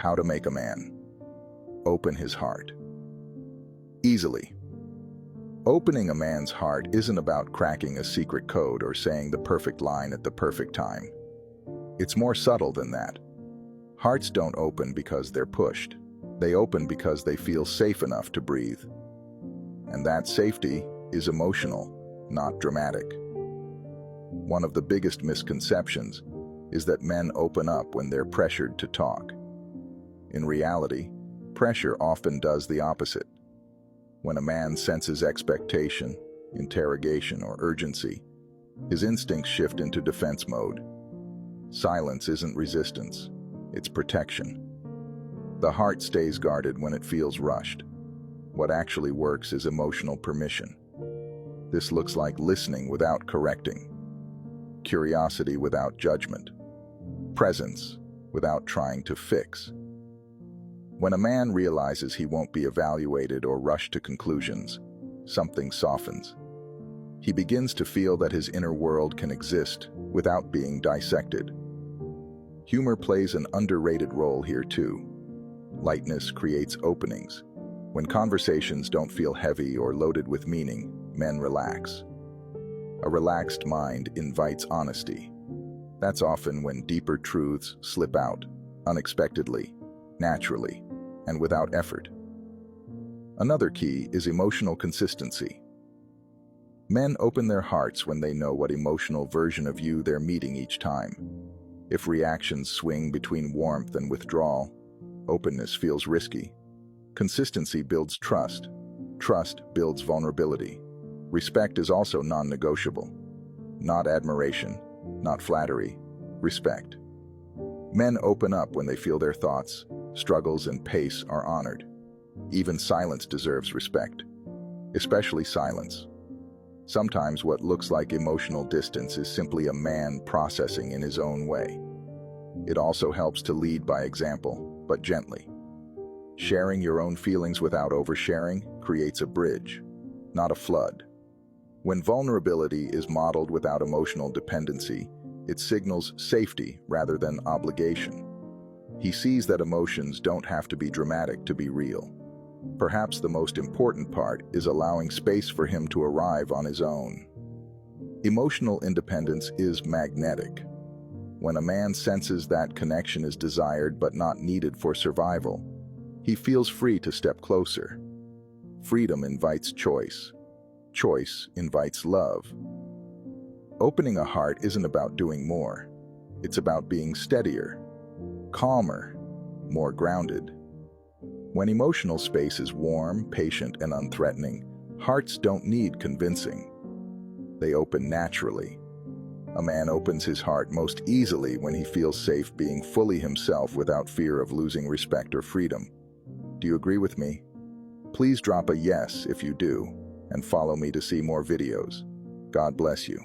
How to make a man open his heart. Easily. Opening a man's heart isn't about cracking a secret code or saying the perfect line at the perfect time. It's more subtle than that. Hearts don't open because they're pushed. They open because they feel safe enough to breathe. And that safety is emotional, not dramatic. One of the biggest misconceptions is that men open up when they're pressured to talk. In reality, pressure often does the opposite. When a man senses expectation, interrogation, or urgency, his instincts shift into defense mode. Silence isn't resistance, it's protection. The heart stays guarded when it feels rushed. What actually works is emotional permission. This looks like listening without correcting, curiosity without judgment, presence without trying to fix. When a man realizes he won't be evaluated or rushed to conclusions, something softens. He begins to feel that his inner world can exist without being dissected. Humor plays an underrated role here too. Lightness creates openings. When conversations don't feel heavy or loaded with meaning, men relax. A relaxed mind invites honesty. That's often when deeper truths slip out, unexpectedly, naturally, and without effort. Another key is emotional consistency. Men open their hearts when they know what emotional version of you they're meeting each time. If reactions swing between warmth and withdrawal, openness feels risky. Consistency builds trust. Trust builds vulnerability. Respect is also non-negotiable. Not admiration, not flattery, respect. Men open up when they feel their thoughts, struggles, and pace are honored. Even silence deserves respect, especially silence. Sometimes what looks like emotional distance is simply a man processing in his own way. It also helps to lead by example, but gently. Sharing your own feelings without oversharing creates a bridge, not a flood. When vulnerability is modeled without emotional dependency, it signals safety rather than obligation. He sees that emotions don't have to be dramatic to be real. Perhaps the most important part is allowing space for him to arrive on his own. Emotional independence is magnetic. When a man senses that connection is desired but not needed for survival, he feels free to step closer. Freedom invites choice. Choice invites love. Opening a heart isn't about doing more. It's about being steadier, calmer, more grounded. When emotional space is warm, patient, and unthreatening, hearts don't need convincing. They open naturally. A man opens his heart most easily when he feels safe being fully himself without fear of losing respect or freedom. Do you agree with me? Please drop a yes if you do, and follow me to see more videos. God bless you.